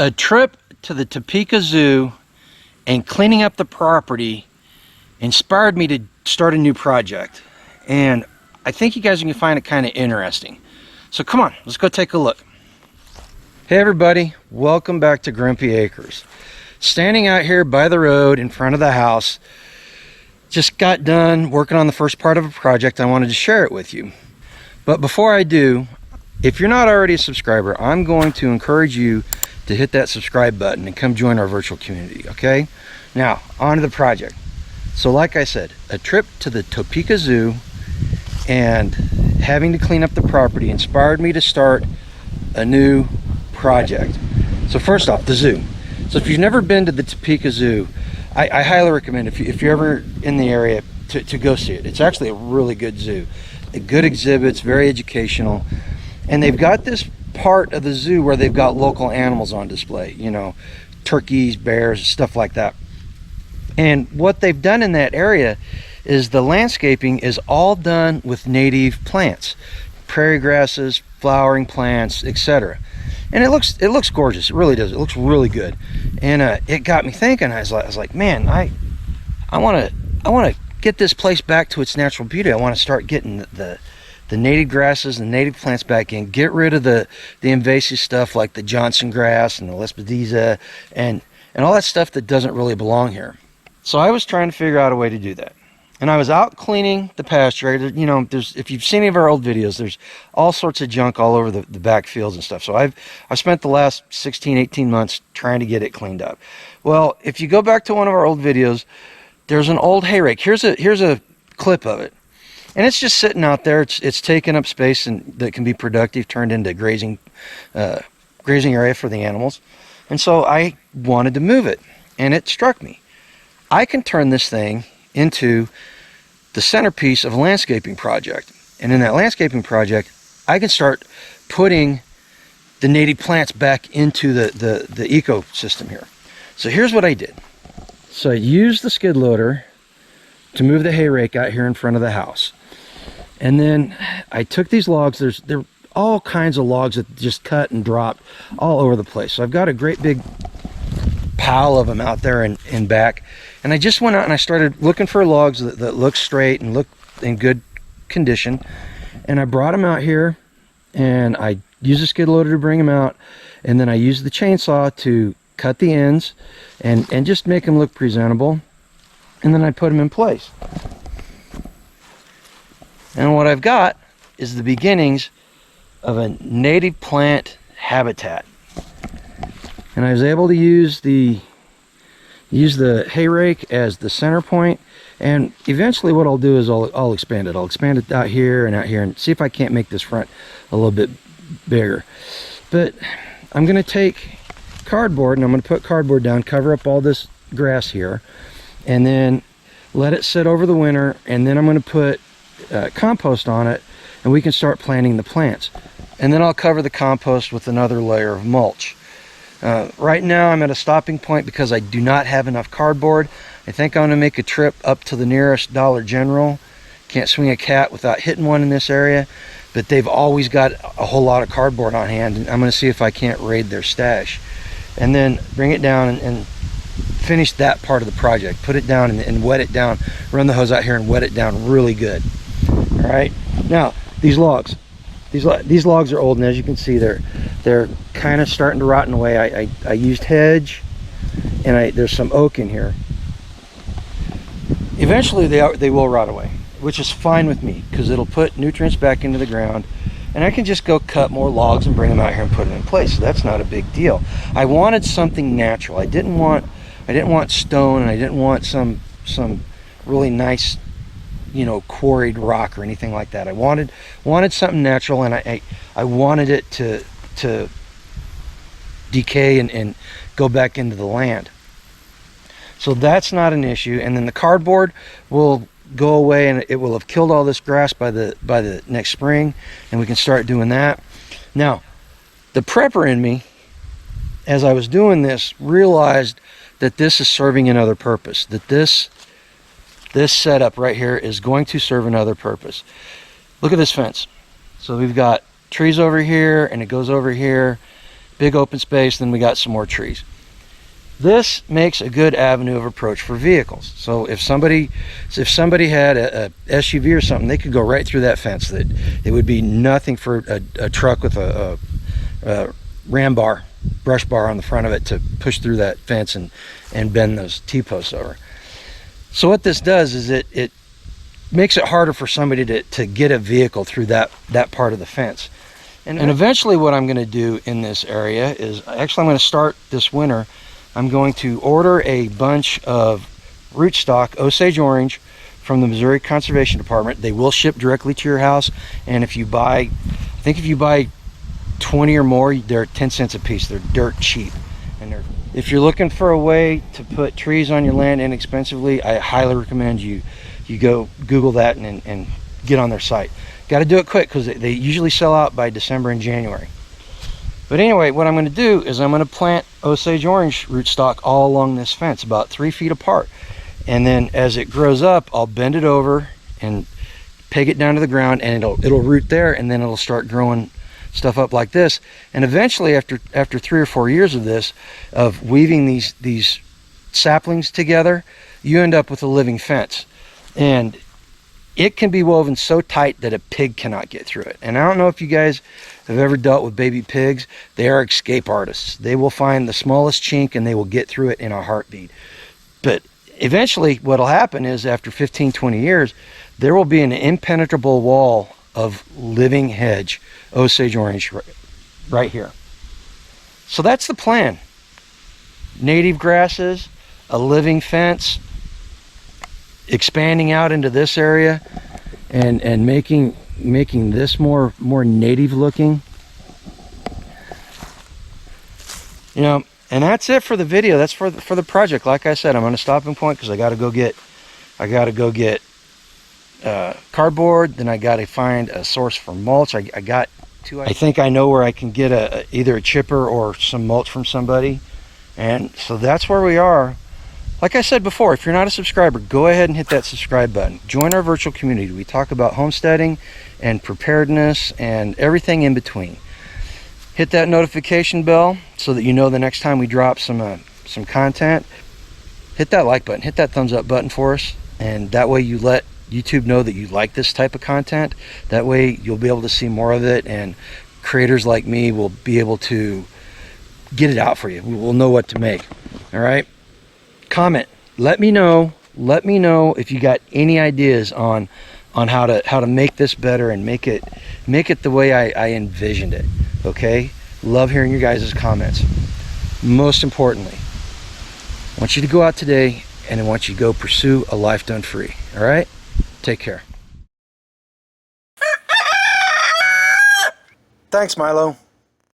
A trip to the Topeka Zoo and cleaning up the property inspired me to start a new project. And I think you guys are going to find it kind of interesting. So come on, let's go take a look. Hey everybody, welcome back to Grumpy Acres. Standing out here by the road in front of the house, just got done working on the first part of a project. I wanted to share it with you. But before I do, if you're not already a subscriber, I'm going to encourage you to hit that subscribe button and come join our virtual community, okay? Now, on to the project. So like I said, a trip to the Topeka Zoo and having to clean up the property inspired me to start a new project. So first off, the zoo. So if you've never been to the Topeka Zoo, I highly recommend, if you're ever in the area, to go see it. It's actually a really good zoo. Good exhibits, very educational. And they've got this part of the zoo where they've got local animals on display, you know, turkeys, bears, stuff like that. And what they've done in that area is the landscaping is all done with native plants, prairie grasses, flowering plants, etc. And it looks gorgeous. It really does. It looks really good. And it got me thinking. I was like, man, I want to get this place back to its natural beauty. I want to start getting the native grasses and native plants back in, get rid of the invasive stuff like the Johnson grass and the Lespedeza and all that stuff that doesn't really belong here. So I was trying to figure out a way to do that. And I was out cleaning the pasture. You know, if you've seen any of our old videos, there's all sorts of junk all over the back fields and stuff. So I've spent the last 16, 18 months trying to get it cleaned up. Well, if you go back to one of our old videos, there's an old hay rake. Here's a clip of it. And it's just sitting out there. It's taking up space and that can be productive, turned into grazing area for the animals. And so I wanted to move it, and it struck me. I can turn this thing into the centerpiece of a landscaping project. And in that landscaping project, I can start putting the native plants back into the ecosystem here. So here's what I did. So I used the skid loader to move the hay rake out here in front of the house. And then I took these logs. There are all kinds of logs that just cut and dropped all over the place. So I've got a great big pile of them out there and back. And I just went out and I started looking for logs that look straight and look in good condition. And I brought them out here and I used a skid loader to bring them out. And then I used the chainsaw to cut the ends and just make them look presentable. And then I put them in place. And what I've got is the beginnings of a native plant habitat. And I was able to use the hay rake as the center point. And eventually what I'll do is I'll expand it. I'll expand it out here and see if I can't make this front a little bit bigger. But I'm going to take cardboard and I'm going to put cardboard down, cover up all this grass here, and then let it sit over the winter. And then I'm going to put compost on it, and we can start planting the plants. And then I'll cover the compost with another layer of mulch. Right now I'm at a stopping point because I do not have enough cardboard. I think I'm going to make a trip up to the nearest Dollar General. Can't swing a cat without hitting one in this area, but they've always got a whole lot of cardboard on hand, and I'm going to see if I can't raid their stash. And then bring it down and finish that part of the project. Put it down and wet it down. Run the hose out here and wet it down really good. All right. Now these logs are old, and as you can see, they're kind of starting to rotten away. I used hedge, and there's some oak in here. Eventually they will rot away, which is fine with me because it'll put nutrients back into the ground, and I can just go cut more logs and bring them out here and put them in place. So that's not a big deal. I wanted something natural. I didn't want stone, and I didn't want some really nice, you know, quarried rock or anything like that. I wanted something natural, and I wanted it to decay and go back into the land. So that's not an issue. And then the cardboard will go away, and it will have killed all this grass by the next spring, and we can start doing that. Now, the prepper in me, as I was doing this, realized that this is serving another purpose, that this setup right here is going to serve another purpose. Look at this fence. So we've got trees over here, and it goes over here, big open space, then we got some more trees. This makes a good avenue of approach for vehicles. So if somebody had a SUV or something, they could go right through that fence. That it would be nothing for a truck with a ram bar, brush bar on the front of it to push through that fence and bend those T-posts over. So what this does is it makes it harder for somebody to get a vehicle through that part of the fence. And eventually what I'm going to do in this area is, actually I'm going to start this winter, I'm going to order a bunch of rootstock Osage orange from the Missouri Conservation Department. They will ship directly to your house, and if you buy, I think if you buy 20 or more, they're 10 cents a piece. They're dirt cheap. And if you're looking for a way to put trees on your land inexpensively, I highly recommend you go Google that and get on their site. Got to do it quick because they usually sell out by December and January. But anyway, what I'm going to do is I'm going to plant Osage orange rootstock all along this fence, about 3 feet apart. And then as it grows up, I'll bend it over and peg it down to the ground, and it'll root there, and then it'll start growing stuff up like this. And eventually, after 3 or 4 years of this, of weaving these saplings together, you end up with a living fence. And it can be woven so tight that a pig cannot get through it. And I don't know if you guys have ever dealt with baby pigs. They are escape artists. They will find the smallest chink and they will get through it in a heartbeat. But eventually what will happen is, after 15, 20 years, there will be an impenetrable wall of living hedge Osage orange right here. So that's the plan. Native grasses, a living fence, expanding out into this area and making this more native looking. You know, and that's it for the video. That's for the project. Like I said, I'm on a stopping point because I got to go get cardboard. Then I got to find a source for mulch. I got two. I think I know where I can get either a chipper or some mulch from somebody. And so that's where we are. Like I said before, if you're not a subscriber, go ahead and hit that subscribe button. Join our virtual community. We talk about homesteading and preparedness and everything in between. Hit that notification bell so that you know the next time we drop some content. Hit that like button, hit that thumbs up button for us, and that way you let YouTube know that you like this type of content. That way you'll be able to see more of it, and creators like me will be able to get it out for you. We'll know what to make. All right? Comment. Let me know if you got any ideas on how to make this better and make it the way I envisioned it. Okay? Love hearing your guys' comments. Most importantly, I want you to go out today and I want you to go pursue a life done free. All right? Take care. Thanks, Milo.